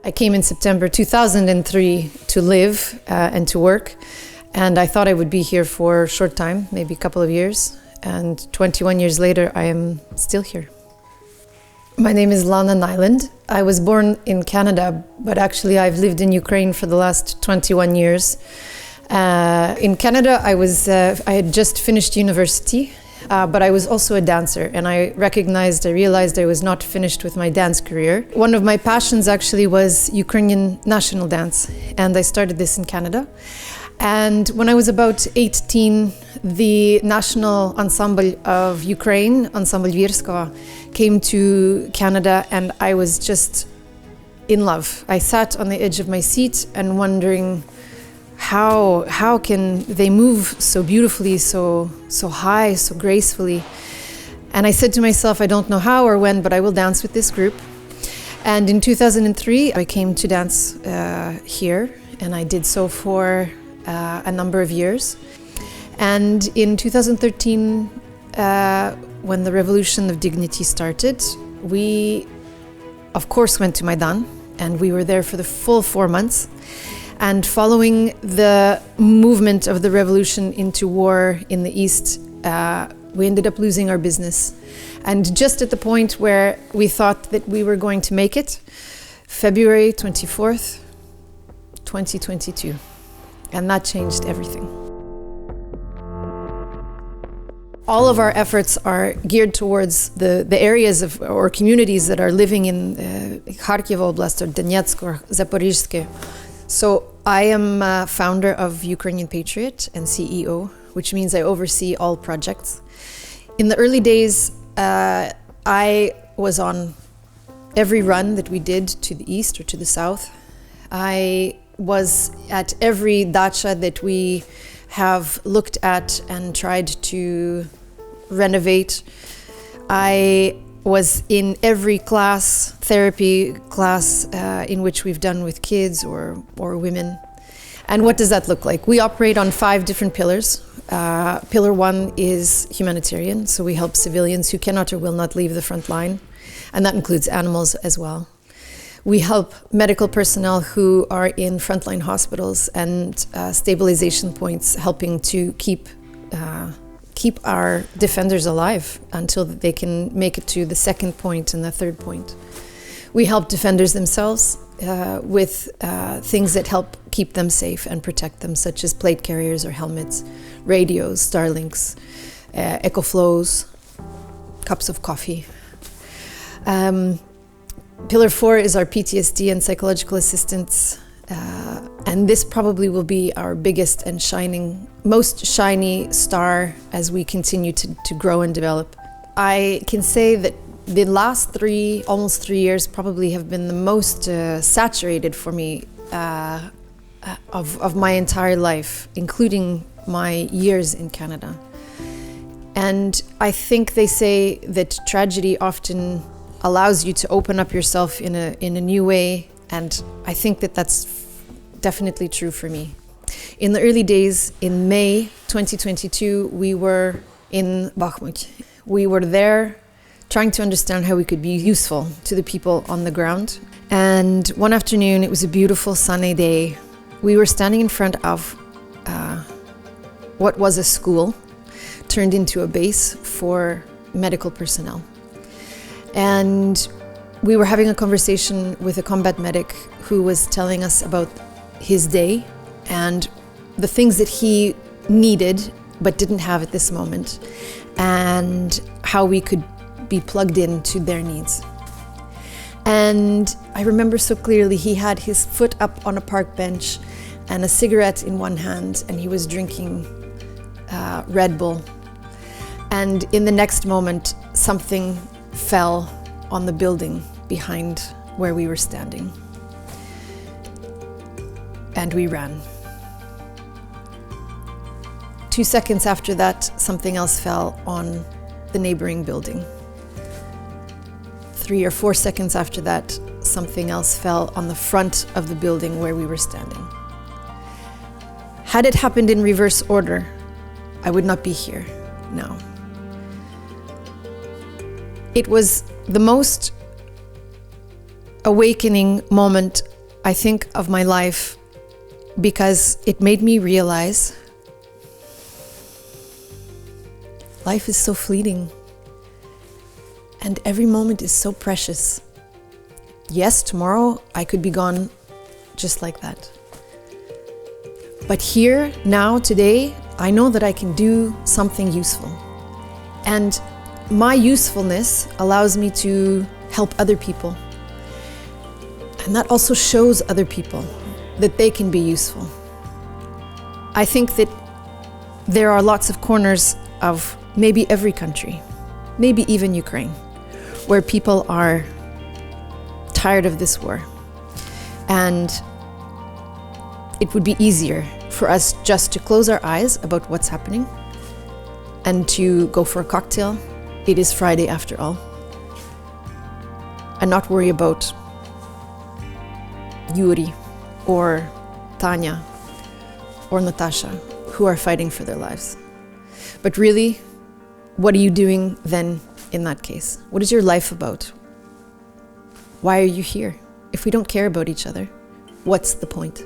I came in September 2003 to live and to work, and I thought I would be here for a short time, maybe a couple of years, and 21 years later I am still here. My name is Lana Nyland. I was born in Canada, but actually I've lived in Ukraine for the last 21 years. In Canada, I had just finished university, but I was also a dancer, and I realized I was not finished with my dance career. One of my passions actually was Ukrainian national dance, and I started this in Canada. And when I was about 18, the National Ensemble of Ukraine, Ensemble Virskova, came to Canada, and I was just in love. I sat on the edge of my seat and wondering, how can they move so beautifully, so high, so gracefully? And I said to myself, I don't know how or when, but I will dance with this group. And in 2003, I came to dance here, and I did so for a number of years. And in 2013, when the Revolution of Dignity started, we, of course, went to Maidan, and we were there for the full 4 months. And following the movement of the revolution into war in the East, we ended up losing our business. And just at the point where we thought that we were going to make it, February 24th, 2022. And that changed everything. All of our efforts are geared towards the areas or communities that are living in Kharkiv Oblast or Donetsk or Zaporizhzhia. So I am founder of Ukrainian Patriot and CEO, which means I oversee all projects. In the early days, I was on every run that we did to the east or to the south. I was at every dacha that we have looked at and tried to renovate. I was in every therapy class in which we've done with kids or women. And what does that look like? We operate on 5 different pillars. Pillar 1 is humanitarian, so we help civilians who cannot or will not leave the front line, and that includes animals as well. We help medical personnel who are in frontline hospitals and stabilization points, helping to keep our defenders alive until they can make it to the 2nd point and the 3rd point. We help defenders themselves with things that help keep them safe and protect them, such as plate carriers or helmets, radios, Starlinks, EcoFlows, cups of coffee. Pillar 4 is our PTSD and psychological assistance. And this probably will be our biggest and most shiny star as we continue to grow and develop. I can say that the last almost 3 years probably have been the most saturated for me of my entire life, including my years in Canada. And I think they say that tragedy often allows you to open up yourself in a new way, and I think that that's definitely true for me. In the early days, in May 2022, we were in Bakhmut. We were there trying to understand how we could be useful to the people on the ground. And one afternoon, it was a beautiful sunny day. We were standing in front of what was a school turned into a base for medical personnel. And we were having a conversation with a combat medic who was telling us about his day and the things that he needed but didn't have at this moment, and how we could be plugged into their needs. And I remember so clearly, he had his foot up on a park bench and a cigarette in one hand, and he was drinking Red Bull. And in the next moment, something fell on the building behind where we were standing. And we ran. 2 seconds after that, something else fell on the neighboring building. 3 or 4 seconds after that, something else fell on the front of the building where we were standing. Had it happened in reverse order, I would not be here now. It was the most awakening moment, I think, of my life, because it made me realize life is so fleeting and every moment is so precious. Yes, tomorrow I could be gone just like that. But here, now, today, I know that I can do something useful. And my usefulness allows me to help other people. And that also shows other people that they can be useful. I think that there are lots of corners of maybe every country, maybe even Ukraine, where people are tired of this war. And it would be easier for us just to close our eyes about what's happening and to go for a cocktail. It is Friday after all. And not worry about Yuri or Tanya or Natasha, who are fighting for their lives. But really, what are you doing then in that case? What is your life about? Why are you here? If we don't care about each other, what's the point?